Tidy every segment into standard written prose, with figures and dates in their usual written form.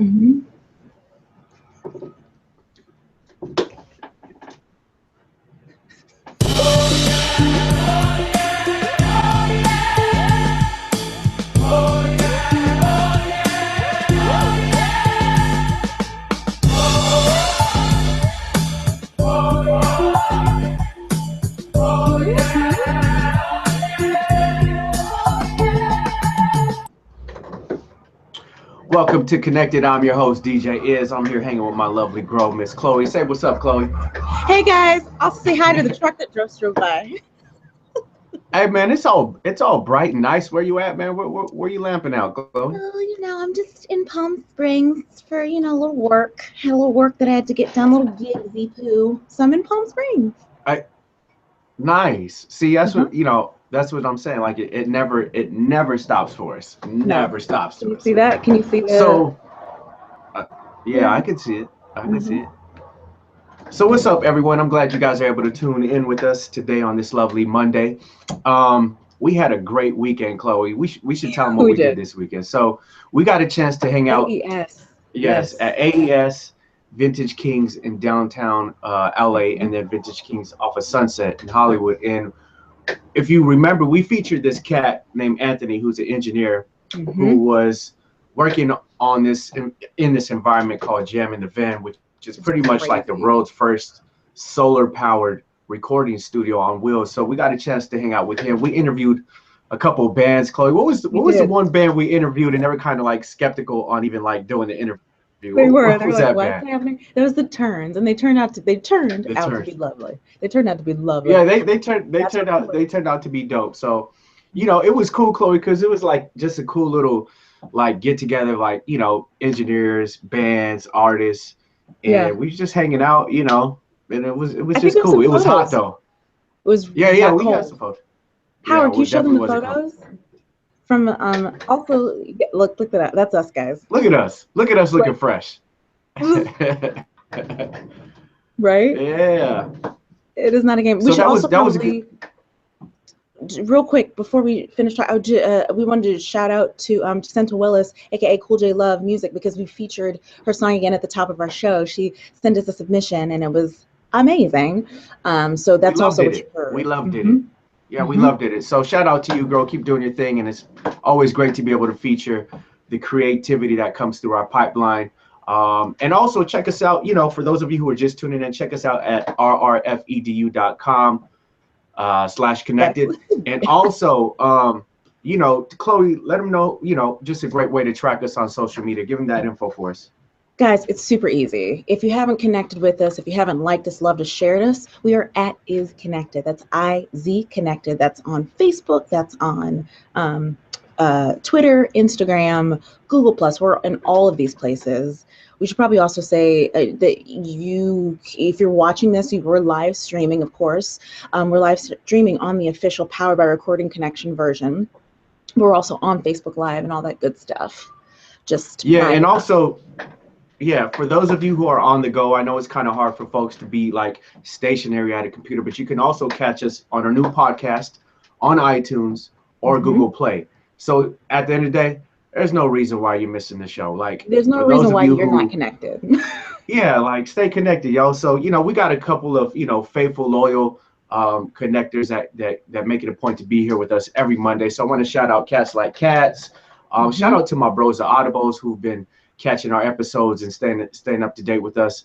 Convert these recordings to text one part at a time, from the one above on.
Mm-hmm. Welcome to Connected. I'm your host, DJ Is. I'm here hanging with my lovely girl, Miss Chloe. Say what's up, Chloe. Hey guys, also say hi to the truck that just drove by. Hey man, it's all bright and nice. Where you at, man? Where you lamping out, Chloe? Oh, I'm just in Palm Springs for, a little work. Had a little work that I had to get done, a little gigsy poo. So I'm in Palm Springs. I Nice. See, that's Uh-huh. what that's what I'm saying. Like it never stops for us. No. Never stops Can to you us. see that? Can you see the So uh, yeah, yeah. I can see it. I can see Hmm. it. So what's up, everyone? I'm glad you guys are able to tune in with us today on this lovely Monday. We had a great weekend, Chloe. We should tell them what We we did did. this weekend. So we got a chance to hang out, AES. yes, Yes. at AES Vintage Kings in downtown LA, Hmm. and then Vintage Kings off of Sunset in Hollywood. And if you remember, we featured this cat named Anthony, who's an engineer who Hmm. was working on this in this environment called Jam in the Van, which is pretty It's much like the world's crazy. first solar powered recording studio on wheels. So we got a chance to hang out with him. We interviewed a couple of bands. Chloe, We what was the did. one band we interviewed and they were kind of like skeptical on even like doing the interview? What They was were. that They were band? like, "What's happening?" There was the turns, and they The turned out Turns. to be lovely. They turned out to be Yeah, lovely. they That's turned what out they counted. turned out to be dope. So, it was cool, Chloe, because it was like just a cool little like get together, like engineers, bands, artists, Yeah, and we was just hanging out, and it was I think just there was cool. some It was hot photos. It though. was Yeah, yeah, that we got cold. some photos. Yeah, Howard, can you it show them definitely the wasn't cold. photos from also look at that. That's us guys. Look at us. Look at us looking Like fresh. right? Yeah. It is not a game. We So should also that was a good. probably real quick before we finish. We wanted to shout out to Senta Willis, aka Cool J Love Music, because we featured her song again at the top of our show. She sent us a submission and it was amazing. So We that's loved also what you it. We heard. loved Hmm. it. Yeah, we Hmm. loved it. So shout out to you, girl. Keep doing your thing, and it's always great to be able to feature the creativity that comes through our pipeline. And also check us out. For those of you who are just tuning in, check us out at rrfedu.com slash Yes. connected. And also, Chloe, let them know. Just a great way to track us on social media. Give them that info for us. Guys, it's super easy. If you haven't connected with us, if you haven't liked us, loved us, shared us, we are at Is Connected. That's IZ Connected. That's on Facebook. That's on um, Twitter, Instagram, Google Plus. We're in all of these places. We should probably also say that if you're watching this, we're live streaming, of course. We're live streaming on the official Powered by Recording Connection version. We're also on Facebook Live and all that good stuff. Just Yeah, my and also, yeah, for those of you who are on the go, I know it's kind of hard for folks to be like stationary at a computer, but you can also catch us on our new podcast on iTunes or Mhm. Google Play. So at the end of the day, there's no reason why you're missing the show. Like There's no for those reason of why you you're not who, connected. yeah, like stay connected, yo. So we got a couple of faithful, loyal connectors that make it a point to be here with us every Monday. So I want to shout out Cats Like Cats. Shout Hmm. out to my bros, the Audibles, who've been catching our episodes and staying up to date with us.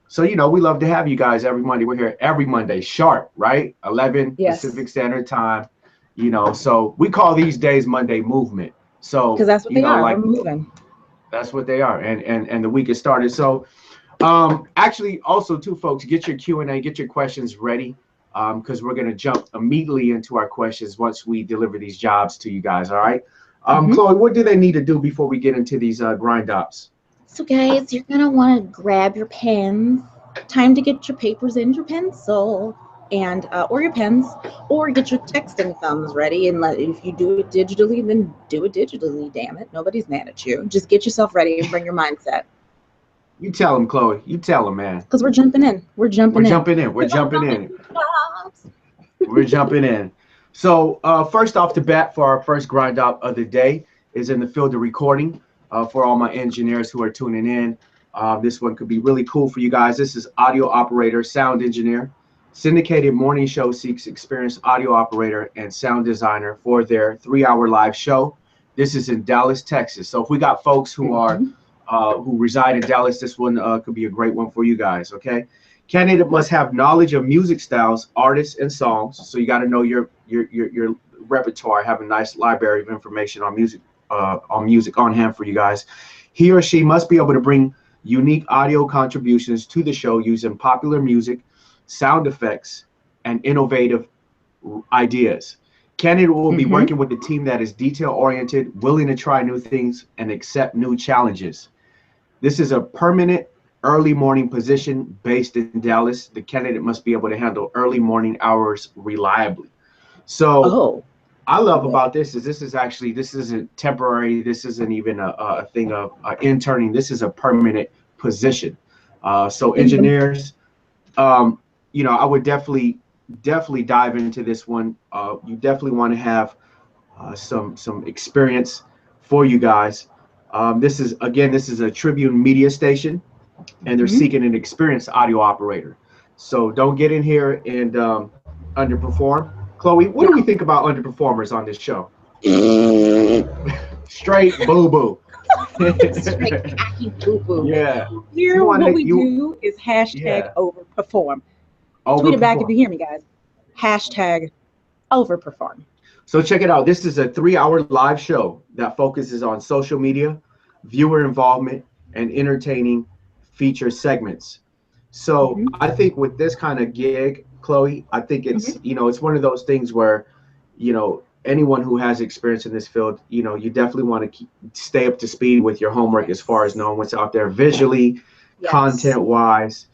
So we love to have you guys every Monday. We're here every Monday, sharp, right? 11 Yes, Pacific Standard Time. So we call these days Monday Movement. because So that's what they are. We're like moving. that's what they are, and the week has started. So actually, also too, folks, get your Q&A, get your questions ready, because we're gonna jump immediately into our questions once we deliver these jobs to you guys. All right, Hmm. Chloe, what do they need to do before we get into these grind ops? So, guys, you're gonna want to grab your pens. Time to get your papers and your pencil, and or your pens, or get your texting thumbs ready. And if you do it digitally, then do it digitally. Damn it, nobody's mad at you. Just get yourself ready and bring your mindset, You tell them, Chloe. You tell them, man. because we're jumping in. We're We're jumping in. jumping in. We're We're gonna jumping jump in. into jobs. We're jumping in. So first off the bat for our first grind op of the day is in the field of recording. for all my engineers who are tuning in. This one could be really cool for you guys. This is audio operator, sound engineer. Syndicated morning show seeks experienced audio operator and sound designer for their 3-hour live show. This is in Dallas, Texas. So if we got folks who are who reside in Dallas, this one could be a great one for you guys. Okay. Candidate must have knowledge of music styles, artists, and songs. So you got to know your repertoire. Have a nice library of information on music on hand for you guys. He or she must be able to bring unique audio contributions to the show using popular music, sound effects, and innovative ideas. Candidate will be working with a team that is detail-oriented, willing to try new things, and accept new challenges. This is a permanent early morning position based in Dallas. The candidate must be able to handle early morning hours reliably. So I love about this is this isn't temporary. This isn't even a thing of interning. This is a permanent position. So engineers, you know, I would definitely dive into this one. You definitely want to have some experience for you guys. This is a Tribune media station, and they're seeking an experienced audio operator. So don't get in here and underperform. Chloe, what do we think about underperformers on this show? Straight boo-boo. Straight cocky boo-boo. Yeah. Here, what we do is hashtag overperform. Tweet it back if you hear me, guys. Hashtag overperform. So check it out. This is a 3-hour live show that focuses on social media, viewer involvement, and entertaining feature segments. So I think with this kind of gig, Chloe, I think it's, you know, it's one of those things where, you know, anyone who has experience in this field, you know, you definitely want to stay up to speed with your homework as far as knowing what's out there visually, content-wise,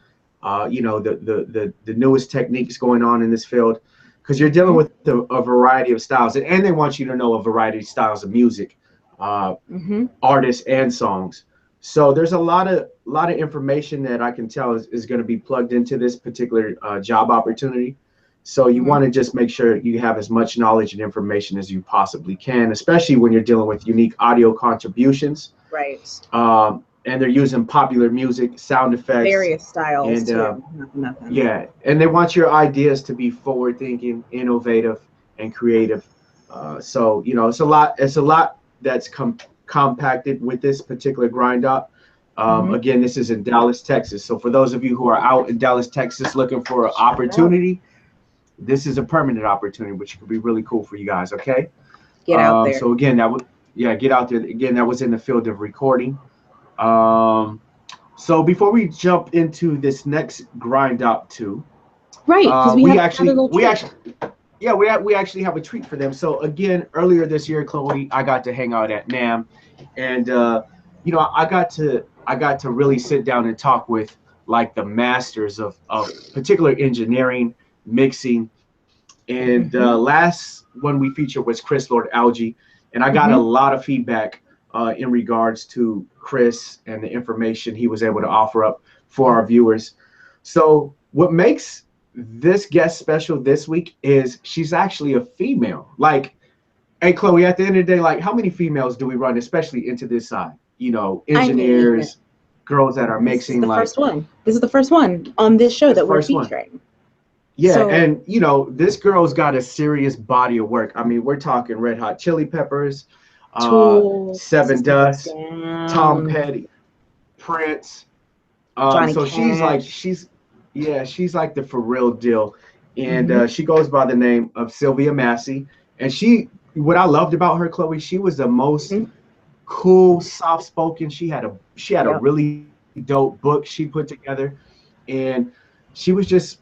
you know, the newest techniques going on in this field, because you're dealing with a variety of styles, and they want you to know a variety of styles of music, artists and songs. So there's a lot of information that I can tell is going to be plugged into this particular job opportunity. So you want to just make sure you have as much knowledge and information as you possibly can, especially when you're dealing with unique audio contributions. Right. And they're using popular music, sound effects, various styles, and too. yeah, and they want your ideas to be forward-thinking, innovative, and creative. So you know, it's a lot that's compacted with this particular grind up. Again, this is in Dallas, Texas. So for those of you who are out in Dallas, Texas, looking for an opportunity, this is a permanent opportunity, which could be really cool for you guys. Okay, get out there. So again, get out there. Again, that was in the field of recording. So before we jump into this next grind up too, right? We actually have a treat for them. So again, earlier this year, Chloe, I got to hang out at NAMM, and you know, I got to really sit down and talk with like the masters of particular engineering, mixing, and last one we featured was Chris Lord Algie, and I got a lot of feedback in regards to Chris and the information he was able to offer up for our viewers. So what makes this guest special this week is she's actually a female. Like, hey, Chloe, at the end of the day, like, how many females do we run, especially into this side? You know, engineers, girls that are mixing. This is the first one on this show that we're featuring. Yeah, so, and you know, this girl's got a serious body of work. I mean, we're talking Red Hot Chili Peppers, Seven Dust, Tom Petty, Prince. So she's like the for real deal, and she goes by the name of Sylvia Massy. And what I loved about her, Chloe, she was the most cool, soft spoken. She had a really dope book she put together, and she was just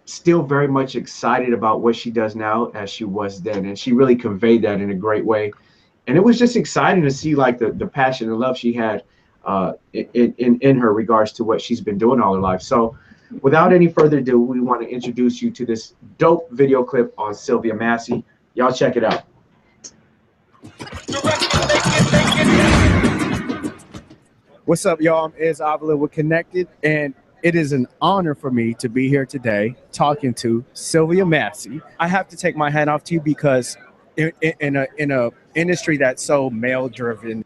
still very much excited about what she does now as she was then, and she really conveyed that in a great way. And it was just exciting to see like the passion and love she had in her regards to what she's been doing all her life. So without any further ado, we want to introduce you to this dope video clip on Sylvia Massy. Y'all check it out. What's up, y'all? I'm Ez Avila with Connected, and it is an honor for me to be here today talking to Sylvia Massy. I have to take my hat off to you because in a industry that's so male driven,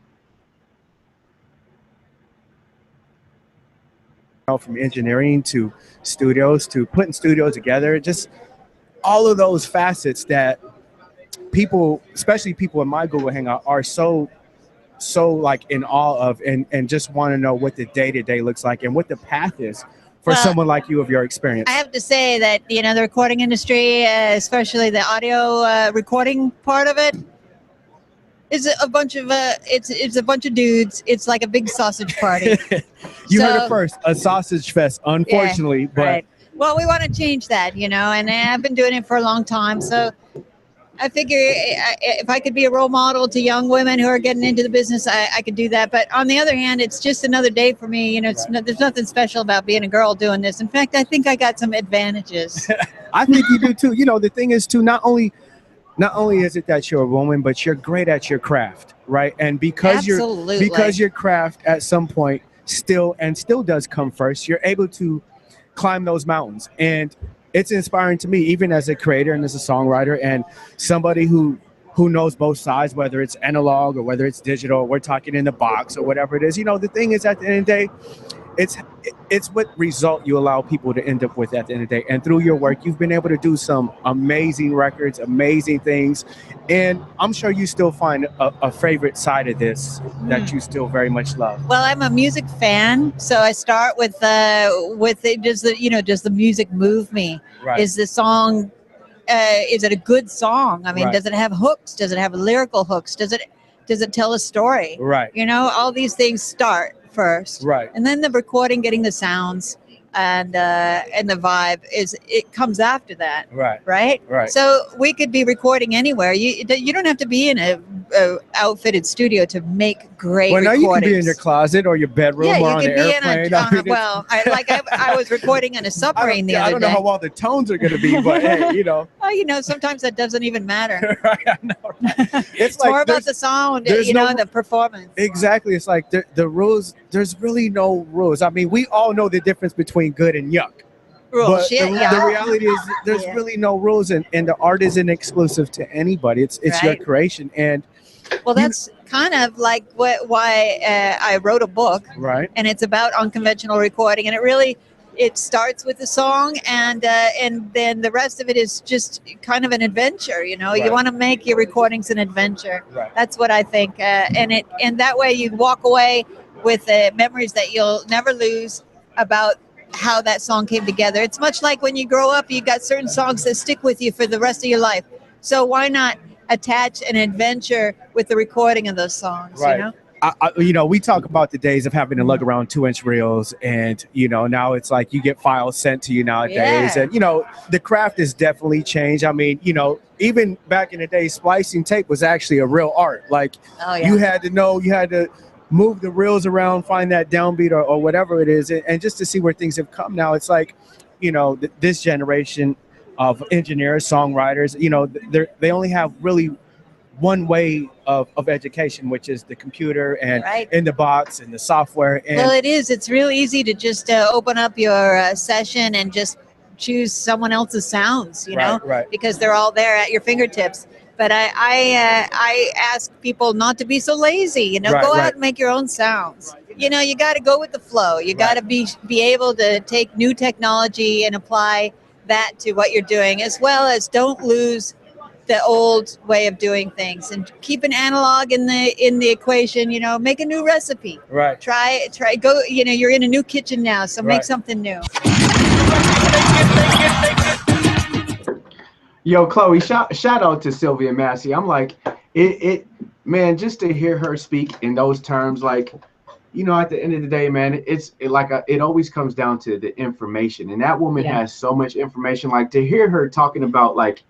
from engineering to studios to putting studios together, just all of those facets that people, especially people in my Google Hangout, are so like in awe of, and just want to know what the day-to-day looks like and what the path is for Well, someone like you of your experience. I have to say that, you know, the recording industry, especially the audio recording part of it, is a bunch of it's a bunch of dudes. It's like a big sausage party. You heard So- it first, a sausage fest, unfortunately, but Right. Well, we want to change that, you know, and I've been doing it for a long time. So I figure if I could be a role model to young women who are getting into the business, I could do that. But on the other hand, it's just another day for me. You know, there's nothing special about being a girl doing this. In fact, I think I got some advantages. I think you do too. You know, the thing is too, not only is it that you're a woman, but you're great at your craft, right? And because Absolutely. your craft at some point still does come first, you're able to climb those mountains. And it's inspiring to me, even as a creator and as a songwriter and somebody who knows both sides, whether it's analog or whether it's digital, we're talking in the box or whatever it is. You know, the thing is, at the end of the day, it's what result you allow people to end up with at the end of the day. And through your work, you've been able to do some amazing records, amazing things. And I'm sure you still find a favorite side of this that you still very much love. Well, I'm a music fan, so I start with it. Does the music move me? Right. Is the song is it a good song? I mean, Right. does it have hooks? Does it have lyrical hooks? Does it tell a story? Right. You know, all these things start first, Right. and then the recording, getting the sounds and the vibe it comes after that. Right. Right. So we could be recording anywhere. You don't have to be in a outfitted studio to make great Well, now recordings. you can be in your closet or your bedroom Yeah, or you on could the be airplane. in I was recording in a submarine the I other don't know day. how well the tones are going to be, but hey, you know. Well, you know, sometimes that doesn't even matter. I know, right? It's more about the sound, there's you know, no- and the performance. Exactly. It's like the rules, there's really no rules. I mean, we all know the difference between good and yuck. Rules, But yeah, the yeah. reality is there's Yeah. really no rules, and the art isn't exclusive to anybody. It's your Right. creation. And Well, that's kind of like why I wrote a book, right. and it's about unconventional recording, and it starts with the song, and then the rest of it is just kind of an adventure. You know, Right. you want to make your recordings an adventure. Right. That's what I think, and that way you walk away with memories that you'll never lose about how that song came together. It's much like when you grow up, you got certain songs that stick with you for the rest of your life. So why not attach an adventure with the recording of those songs? Right. You know. You know, we talk about the days of having to lug around 2-inch reels, and you know, now it's like you get files sent to you nowadays, Yeah. and you know, the craft has definitely changed. I mean, you know, even back in the day, splicing tape was actually a real art. Like, Oh yeah. you had to move the reels around, find that downbeat or whatever it is, and just to see where things have come now. It's like, you know, this generation of engineers, songwriters, you know, they only have really one way of education, which is the computer and Right. in the box and the software. And Well, it is. It's real easy to just open up your session and just choose someone else's sounds, you know, Right. because they're all there at your fingertips. But I ask people not to be so lazy. You know, Right, go right. out and make your own sounds. You know, you got to go with the flow. You got to be able to take new technology and apply that to what you're doing, as well as don't lose the old way of doing things and keep an analog in the equation. You know, make a new recipe. right. Try go. You know, you're in a new kitchen now, so make Right. something new. Yo, Chloe, shout out to Sylvia Massy. I'm like, man, just to hear her speak in those terms, like, you know, at the end of the day, man, it always comes down to the information, and that woman Yeah. has so much information. Like, to hear her talking about, like,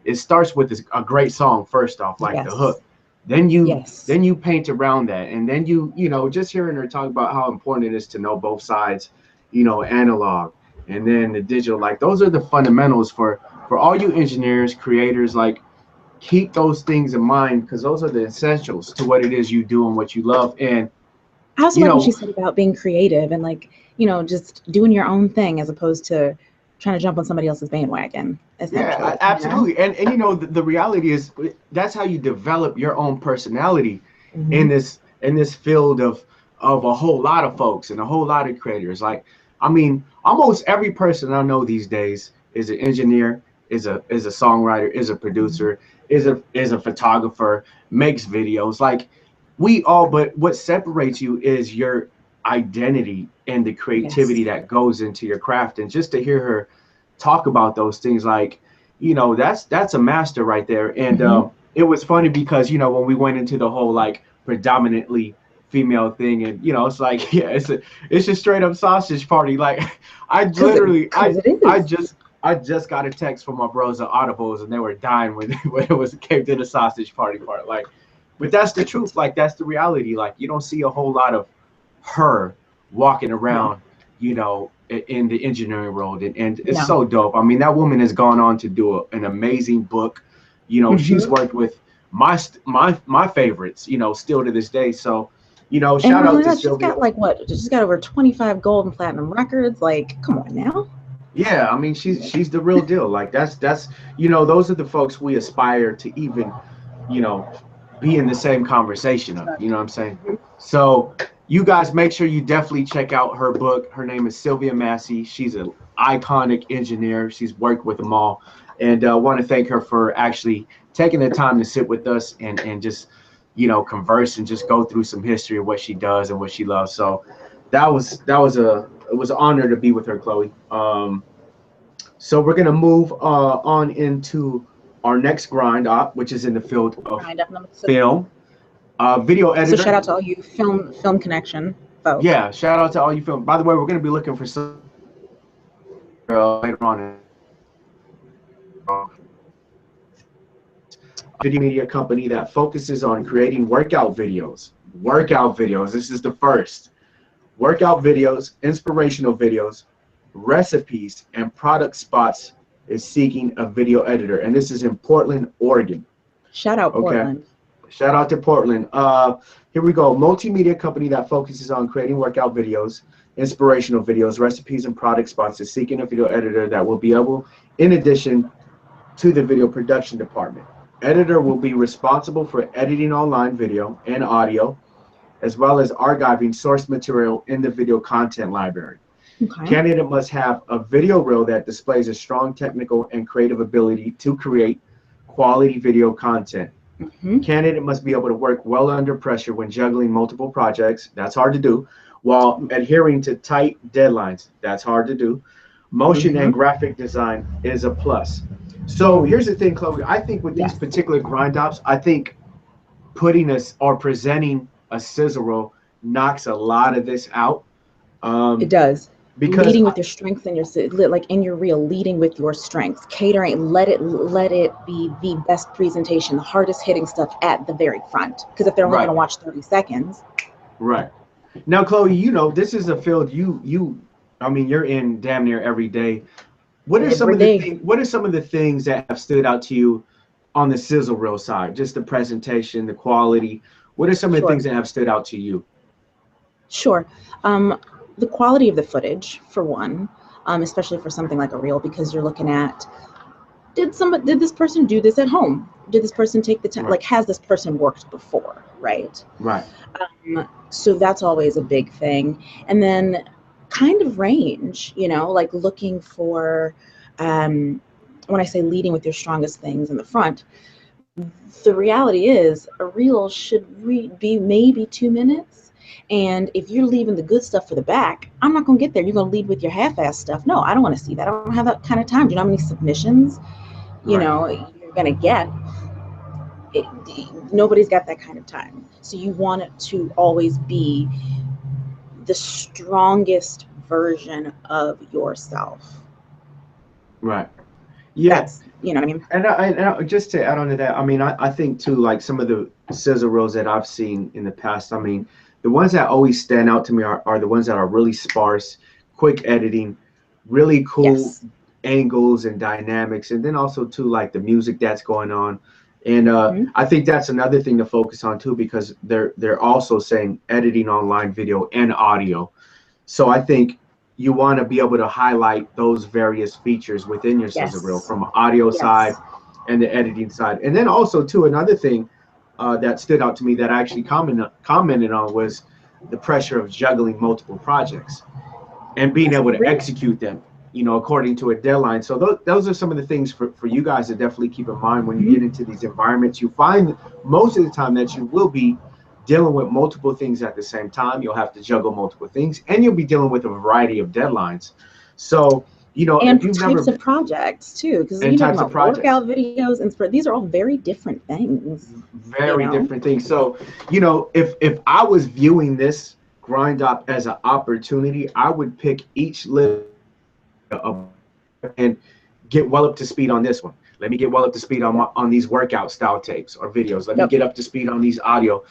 it starts with a great song first off, like the Yes. hook. Then you Yes. paint around that, and then you know, just hearing her talk about how important it is to know both sides, you know, analog and then the digital. Like, those are the fundamentals for all you engineers, creators. Like, keep those things in mind, because those are the essentials to what it is you do and what you love. And I also you like know, what she said about being creative and, like, you know, just doing your own thing as opposed to trying to jump on somebody else's bandwagon. Essentially, yeah, absolutely. And you know, the reality is that's how you develop your own personality Mhm. in this field of a whole lot of folks and a whole lot of creators. Like, I mean, almost every person I know these days is an engineer, is a songwriter, is a producer, is a photographer, makes videos. Like we all, but what separates you is your identity and the creativity Yes. that goes into your craft. And just to hear her talk about those things, like, you know, that's a master right there. And Hmm. it was funny because, you know, when we went into the whole like predominantly female thing, and you know, it's like, yeah, it's a straight up sausage party. Like I literally Because it I is. just I just got a text from my bros at Audibles, and they were dying when when it was came to the sausage party part. Like, but that's the truth. Like that's the reality. Like you don't see a whole lot of her walking No, around, you know, in the engineering world, and it's no. so dope. I mean, that woman has gone on to do an amazing book. You know, she's Hmm. worked with my favorites. You know, still to this day. So, you know, And shout not only out to that, she's Sylvia. got like what? She's got over 25 gold and platinum records. Like, come on now. Yeah, I mean, she's the real deal. Like that's you know, those are the folks we aspire to even, you know, be in the same conversation of. You know what I'm saying? Mhm. So you guys make sure you definitely check out her book. Her name is Sylvia Massy. She's an iconic engineer. She's worked with them all, and I want to thank her for actually taking the time to sit with us and just, you know, converse and just go through some history of what she does and what she loves. So that was a it was an honor to be with her, Cloie. So we're gonna move on into our next grind op, which is in the field of Grind up number two. film, video So shout editor. out to all you film connection folk. Yeah, shout out to all you film. By the way, we're gonna be looking for some later on. Video media company that focuses on creating workout videos. Workout videos. This is the first. Workout videos, inspirational videos, recipes, and product spots is seeking a video editor. And this is in Portland, Oregon. Shout out Okay. Portland. Shout out to Portland. Here we go. Multimedia company that focuses on creating workout videos, inspirational videos, recipes, and product spots is seeking a video editor that will be able, in addition to the video production department. Editor will be responsible for editing online video and audio, as well as archiving source material in the video content library. Okay. Candidate must have a video reel that displays a strong technical and creative ability to create quality video content. Hmm. Candidate must be able to work well under pressure when juggling multiple projects. That's hard to do. While adhering to tight deadlines. That's hard to do. Motion Hmm. and graphic design is a plus. So here's the thing, Chloe. I think with these Yes, particular grind ops, I think putting us or presenting a sizzle reel knocks a lot of this out. it Um, does. because Leading with your strengths and like in your reel, leading with your strengths, catering, let it be the best presentation, the hardest hitting stuff at the very front. Because if they're only going right, to watch 30 seconds right. Now, Chloe, you know, this is a field I mean, you're in damn near every day. every day, What are some of the things that have stood out to you on the sizzle reel side? Just the presentation, the quality. What are some of the sure, things that have stood out to you? sure. Um, the quality of the footage, for one, especially for something like a reel, because you're looking at did this person do this at home? Did this person take the time? Right, Like, has this person worked before? Right. right, So that's always a big thing. And then kind of range, like looking for, um, when I say leading with your strongest things in the front, the reality is a reel should be maybe 2 minutes. And if you're leaving the good stuff for the back, I'm not going to get there. You're going to lead with your half-ass stuff. No, I don't want to see that. I don't have that kind of time. Do you know how many submissions, right, you're going to get? it, Nobody's got that kind of time. So you want it to always be the strongest version of yourself. right. Yeah. That's, you know what I mean? And just to add on to that, I mean, I think too, like some of the sizzle reels that I've seen in the past, I mean, the ones that always stand out to me are the ones that are really sparse, quick editing, really cool Yes. angles and dynamics, and then also too, like the music that's going on. And Hmm. I think that's another thing to focus on too, because they're also saying editing online video and audio. So I think you want to be able to highlight those various features within your sizzle reel Yes. from an audio side Yes. and the editing side. And then also too, another thing that stood out to me that I actually commented on was the pressure of juggling multiple projects. and being able to execute them, according to a deadline. So those are some of the things for you guys to definitely keep in mind when you get into these environments. You find most of the time that you will be dealing with multiple things at the same time. You'll have to juggle multiple things, and you'll be dealing with a variety of deadlines. So, and if you've types of projects too, because you talk about workout videos and these are all very different things. Very different things. So, if I was viewing this Grind Op as an opportunity, I would pick each little and get well up to speed on this one. Let me get well up to speed on these workout style tapes or videos. Let me get up to speed on these audio,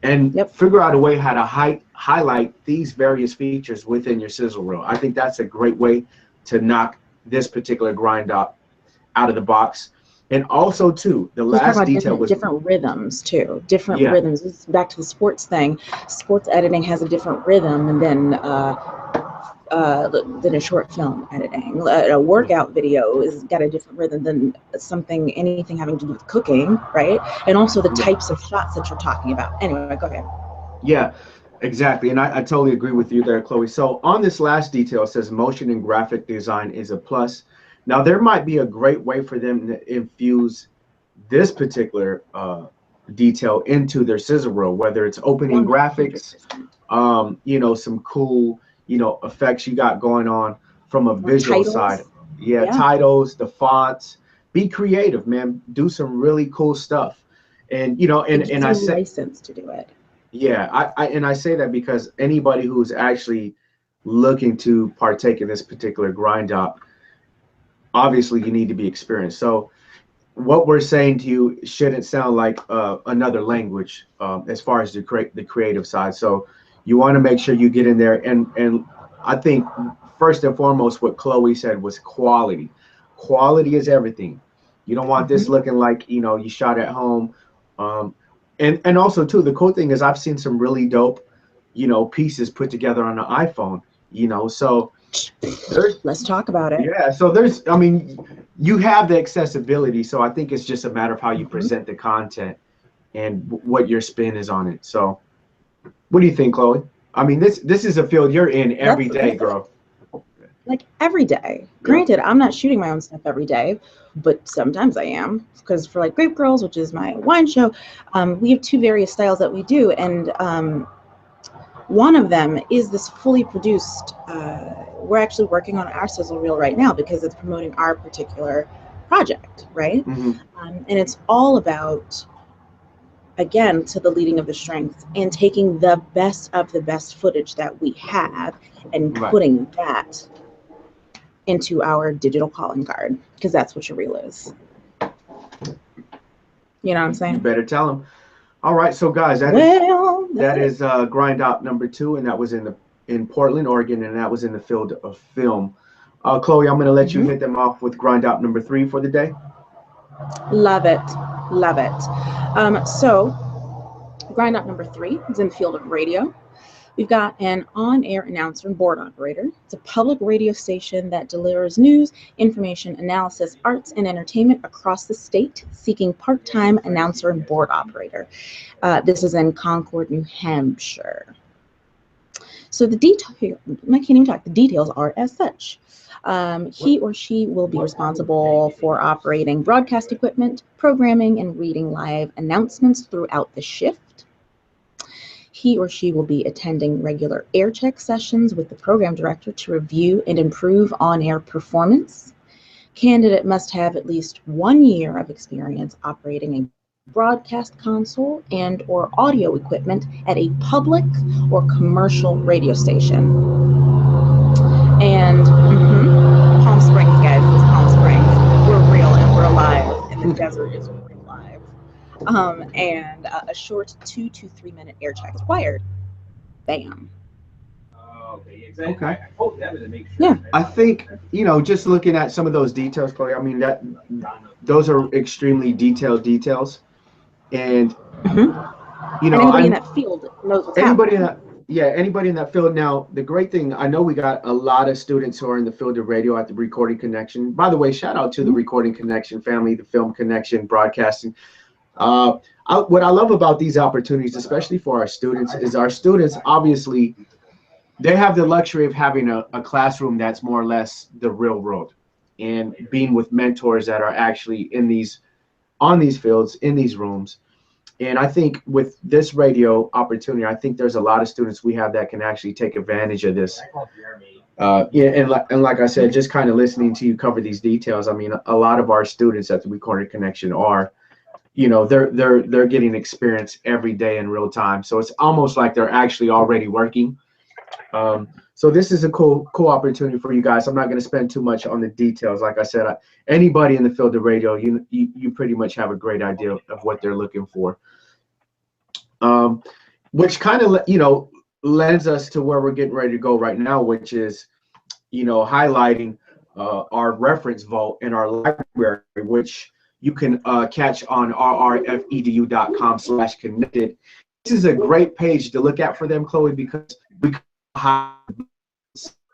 and figure out a way how to highlight these various features within your sizzle reel. I think that's a great way to knock this particular Grind Op out of the box. And also too, the last detail was different rhythms too. Different rhythms. This is back to the sports thing. Sports editing has a different rhythm than a short film editing. A workout video is got a different rhythm than anything having to do with cooking, right? And also the types of shots that you're talking about. Anyway, go ahead. Yeah, exactly. And I totally agree with you there, Cloie. So on this last detail, it says motion and graphic design is a plus. Now, there might be a great way for them to infuse this particular detail into their sizzle reel, whether it's opening graphics, some cool, effects you got going on from a visual side. Titles, the fonts. Be creative, man. Do some really cool stuff. And, and I say license to do it. Yeah, I say that because anybody who's actually looking to partake in this particular Grind Op, obviously you need to be experienced. So what we're saying to you shouldn't sound like another language as far as the creative side. So you want to make sure you get in there. And I think first and foremost, what Cloie said was quality. Quality is everything. You don't want this looking like, you shot at home. And also too, the cool thing is I've seen some really dope, pieces put together on an iPhone, so let's talk about it. Yeah. So you have the accessibility. So I think it's just a matter of how you present the content and what your spin is on it. So what do you think, Cloie? This is a field you're in every day, girl. Like every day. Granted, I'm not shooting my own stuff every day, but sometimes I am, because for like Grape Girls, which is my wine show, we have two various styles that we do, and one of them is this fully produced. We're actually working on our sizzle reel right now because it's promoting our particular project, right? And it's all about, again, to the leading of the strengths and taking the best of the best footage that we have and putting that into our digital calling card, because that's what your reel is. You know what I'm saying? You better tell them. All right, so guys, that is Grind Op number 2, and that was in Portland, Oregon, and that was in the field of film. Cloie, I'm going to let you hit them off with Grind Op number 3 for the day. Love it. So Grind Op number 3 is in the field of radio. We've got an on-air announcer and board operator. It's a public radio station that delivers news, information, analysis, arts, and entertainment across the state, seeking part-time announcer and board operator. This is in Concord, New Hampshire. So the details are as such. He or she will be responsible for operating broadcast equipment, programming, and reading live announcements throughout the shift. He or she will be attending regular air check sessions with the program director to review and improve on-air performance. Candidate must have at least 1 year of experience operating a broadcast console and or audio equipment at a public or commercial radio station. And Palm Springs, guys, this is Palm Springs. We're real and we're alive, and the desert is real live. And a short 2 to 3 minute air check is required. Bam. Okay. Yeah, I think, just looking at some of those details, Cloie, those are extremely detailed details. And, anybody in that field knows what's happening. Anybody in that field. Now, the great thing, I know we got a lot of students who are in the field of radio at the Recording Connection. By the way, shout out to the Recording Connection family, the Film Connection, broadcasting. What I love about these opportunities, especially for our students, is our students obviously they have the luxury of having a classroom that's more or less the real world, and being with mentors that are actually in these, on these fields, in these rooms. And I think with this radio opportunity, I think there's a lot of students we have that can actually take advantage of this. Yeah, and like I said, just kind of listening to you cover these details, I mean, a lot of our students at the We Corner Connection are, you know, they're getting experience every day in real time. So it's almost like they're actually already working. So this is a cool opportunity for you guys. I'm not going to spend too much on the details. Like I said, anybody in the field of radio, you pretty much have a great idea of what they're looking for. Which kind of, you know, lends us to where we're getting ready to go right now, which is, you know, highlighting our reference vault in our library, which you can catch on rrfedu.com/connected. This is a great page to look at for them, Cloie, because we have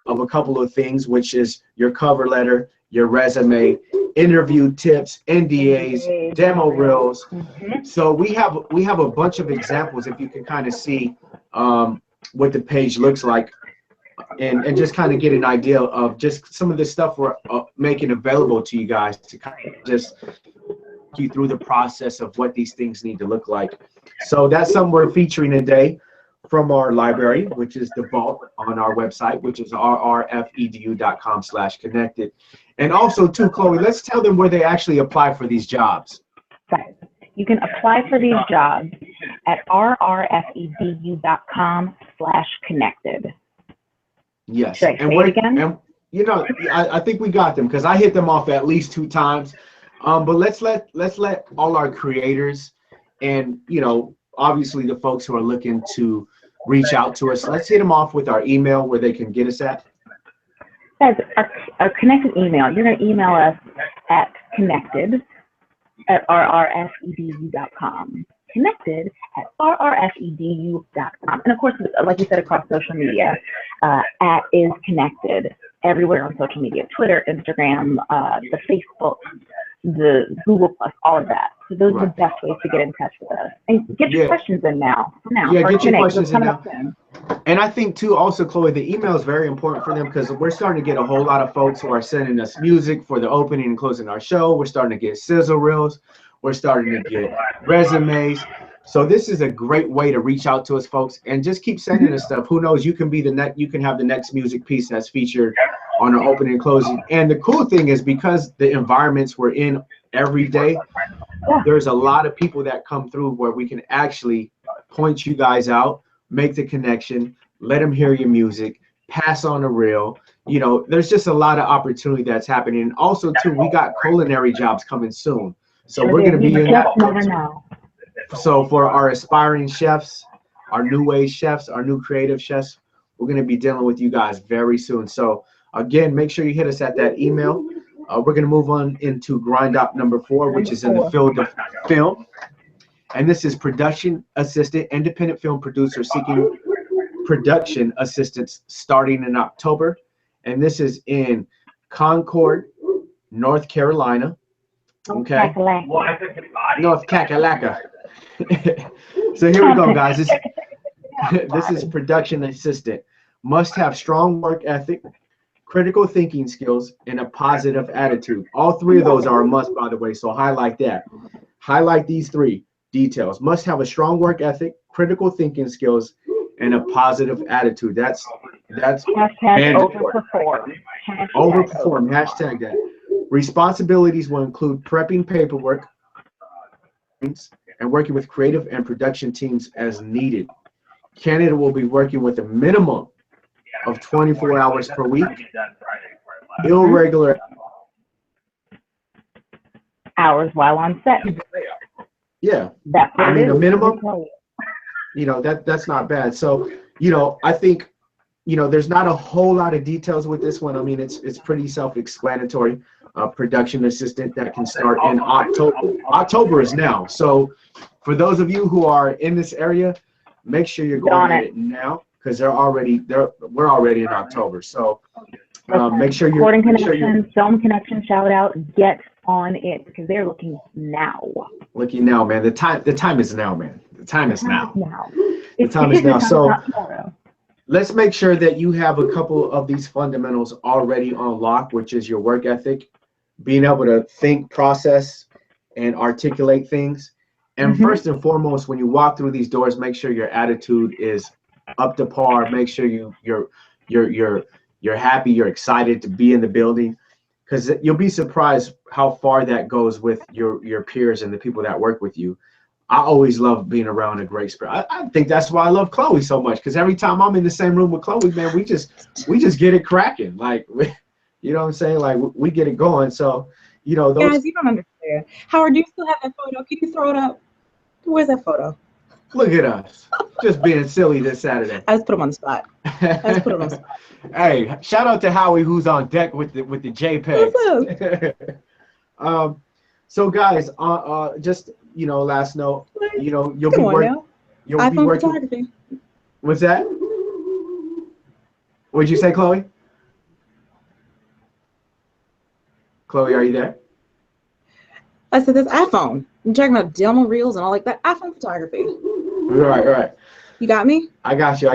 of a couple of things, which is your cover letter, your resume, interview tips, NDAs, demo reels. So we have a bunch of examples, if you can kind of see what the page looks like, and just kind of get an idea of just some of the stuff we're making available to you guys to kind of just you through the process of what these things need to look like. So that's something we're featuring today from our library, which is the vault on our website, which is rrfedu.com/connected. And also too, Cloie, let's tell them where they actually apply for these jobs. Right. You can apply for these jobs at rrfedu.com/connected. Yes. Should I say it again? And, you know, I think we got them because I hit them off at least 2 times. But let's let all our creators and, you know, obviously the folks who are looking to reach out to us, let's hit them off with our email where they can get us at. That's our connected email. You're going to email us at connected@rrfedu.com. Connected at rrfedu.com. And of course, like you said, across social media, at is connected everywhere on social media, Twitter, Instagram, the Facebook, the Google Plus, all of that. So those are the best ways to get in touch with us. And get your questions in now. Yeah, get your questions in now. And I think too, also, Cloie, the email is very important for them because we're starting to get a whole lot of folks who are sending us music for the opening and closing our show. We're starting to get sizzle reels. We're starting to get resumes. So this is a great way to reach out to us, folks, and just keep sending us stuff. Who knows? You can be you can have the next music piece that's featured on our opening and closing. And the cool thing is, because the environments we're in every day, there's a lot of people that come through where we can actually point you guys out, make the connection, let them hear your music, pass on a reel. You know, there's just a lot of opportunity that's happening. And also too, we got culinary jobs coming soon. So we're going to be in that. So for our aspiring chefs, our new age chefs, our new creative chefs, we're going to be dealing with you guys very soon. So again, make sure you hit us at that email. We're going to move on into Grind Opp number 4, which is in the field of film. And this is production assistant, independent film producer seeking production assistance starting in October. And this is in Concord, North Carolina. Okay. North Kakalaka. So here we go, guys. This is production assistant. Must have strong work ethic, critical thinking skills, and a positive attitude. All 3 of those are a must, by the way. So highlight that. Highlight these 3 details. Must have a strong work ethic, critical thinking skills, and a positive attitude. That's overperform. Overperform. Hashtag that. Responsibilities will include prepping paperwork and working with creative and production teams as needed. Candidate will be working with a minimum of 24 hours per week. Irregular hours while on set. Yeah, I mean, a minimum, you know, that's not bad. So, you know, I think, you know, there's not a whole lot of details with this one. I mean, it's pretty self-explanatory. Production assistant that can start in October. October is now. So for those of you who are in this area, make sure you're going at it now, because we're already in October. So make sure you're Recording Connection, Film Connection, shout out, get on it, because they're looking now. Looking now, man. The time is now, man. The time is now. Now. The time is now. So let's make sure that you have a couple of these fundamentals already on lock, which is your work ethic, being able to think, process, and articulate things. And first and foremost, when you walk through these doors, make sure your attitude is up to par. Make sure you're happy, you're excited to be in the building, because you'll be surprised how far that goes with your peers and the people that work with you. I always love being around a great spirit. I think that's why I love Cloie so much, because every time I'm in the same room with Cloie, man, we just get it cracking. Like, you know what I'm saying? Like, we get it going. So, you know, those guys, you don't understand. Howard, do you still have that photo? Can you throw it up? Where's that photo? look at us, just being silly this Saturday. I just put him on the spot. Hey, shout out to Howie, who's on deck with the JPEG. So guys, just, you know, last note, you know, you'll be working. Photography. What's that? What'd you say, Cloie? Cloie, are you there? I said, this iPhone. I'm talking about demo reels and all like that. iPhone photography. Right. You got me? I got you.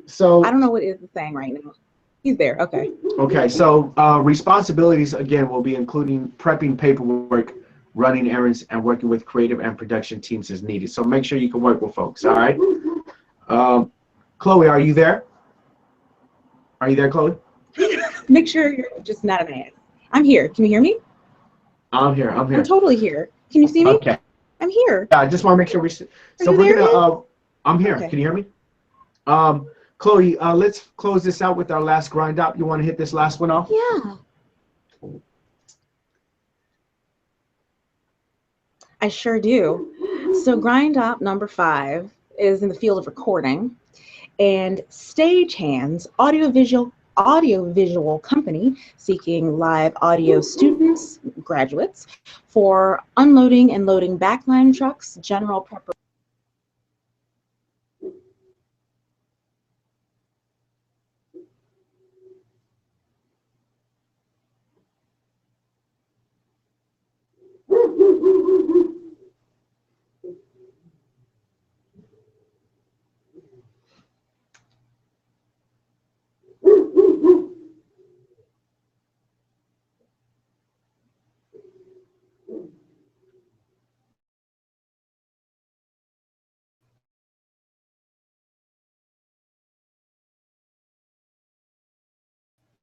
So I don't know what is saying right now. He's there. Okay. Okay. So responsibilities again will be including prepping paperwork, running errands, and working with creative and production teams as needed. So make sure you can work with folks. All right. Cloie, are you there? Are you there, Cloie? Make sure you're just not an ass. I'm here. Can you hear me? I'm here. I'm totally here. Can you see me? Okay. I'm here. Yeah, I just want to make sure so we're gonna. I'm here. Okay. Can you hear me? Cloie, let's close this out with our last grind up. You want to hit this last one off? Yeah. I sure do. So grind up number 5 is in the field of recording, and stagehands, audiovisual company seeking live audio students, graduates, for unloading and loading backline trucks, general preparation.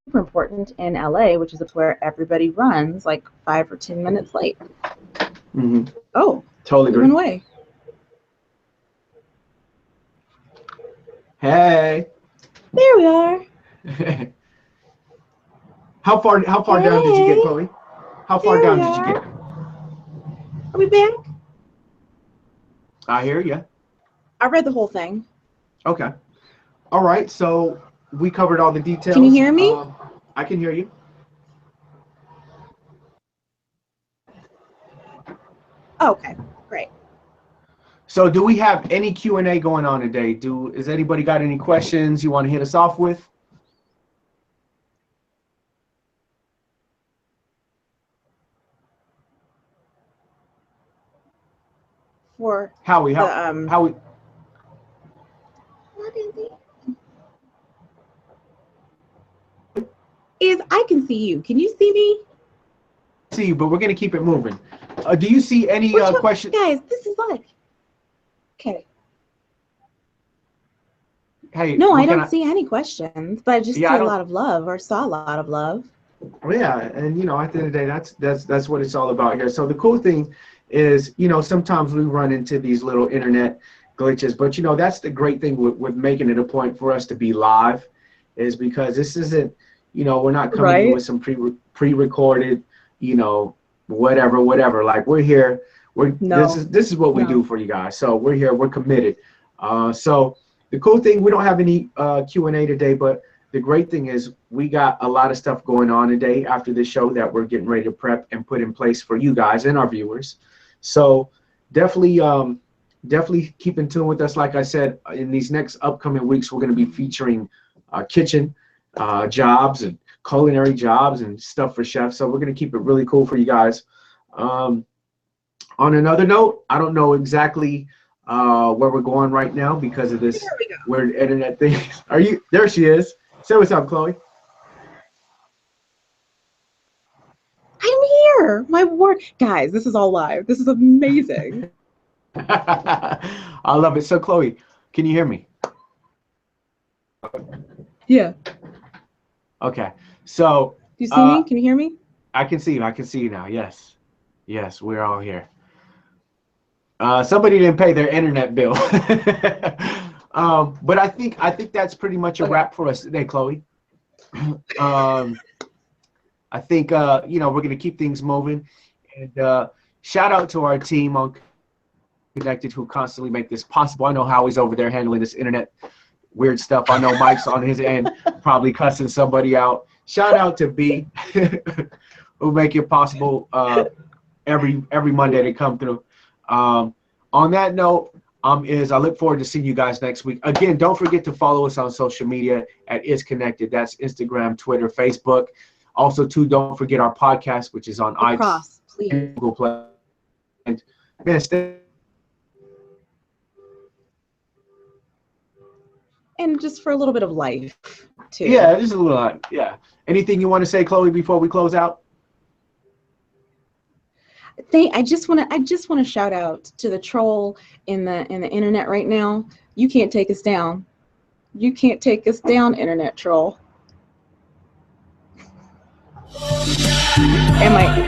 Super important in LA, which is where everybody runs like 5 or 10 minutes late. Oh, totally agree. Away. Hey. There we are. How far down did you get, Cloie? How far down did you get? Are we back? I hear you. I read the whole thing. Okay. All right. So we covered all the details. Can you hear me? I can hear you. Okay, great. So do we have any Q&A going on today? Has anybody got any questions you want to hit us off with? For Howie, Howie. What is it? I can see you. Can you see me? See you, but we're gonna keep it moving. Do you see any questions? Guys, this is like. Okay. Hey. No, I don't see any questions, but I just see a lot of love, or saw a lot of love. Yeah, and you know, at the end of the day, that's what it's all about here. So the cool thing is, you know, sometimes we run into these little internet glitches, but you know, that's the great thing with making it a point for us to be live, is because this isn't, you know, we're not coming in with some pre-recorded, you know, whatever. Like, we're here. This is what we do for you guys. So we're here. We're committed. So the cool thing, we don't have any Q&A today, but the great thing is we got a lot of stuff going on today after this show that we're getting ready to prep and put in place for you guys and our viewers. So definitely keep in tune with us. Like I said, in these next upcoming weeks, we're going to be featuring kitchen jobs and culinary jobs and stuff for chefs. So we're going to keep it really cool for you guys. On another note, I don't know exactly where we're going right now because of this There we go. weird internet thing. Are you there? She is. Say what's up, Chloe. I'm here. My word. Guys, this is all live. This is amazing. I love it. So, Chloe, can you hear me? Yeah. Okay. So, Do you see me? Can you hear me? I can see you. I can see you now. Yes. Yes, we're all here. Somebody didn't pay their internet bill. But I think that's pretty much a wrap for us today, Chloe. I think you know, we're gonna keep things moving. And shout out to our team on Connected who constantly make this possible. I know Howie's over there handling this internet weird stuff. I know Mike's on his end probably cussing somebody out. Shout out to B who make it possible every Monday to come through. On that note, I look forward to seeing you guys next week. Again, don't forget to follow us on social media at Is Connected. That's Instagram, Twitter, Facebook. Also, too, don't forget our podcast, which is on iTunes, Please. Google Play. And man, And just for a little bit of life, too. yeah, just a little. Yeah. Anything you want to say, Chloe, before we close out? I just want to shout out to the troll in the internet right now. You can't take us down. You can't take us down, internet troll. Am I?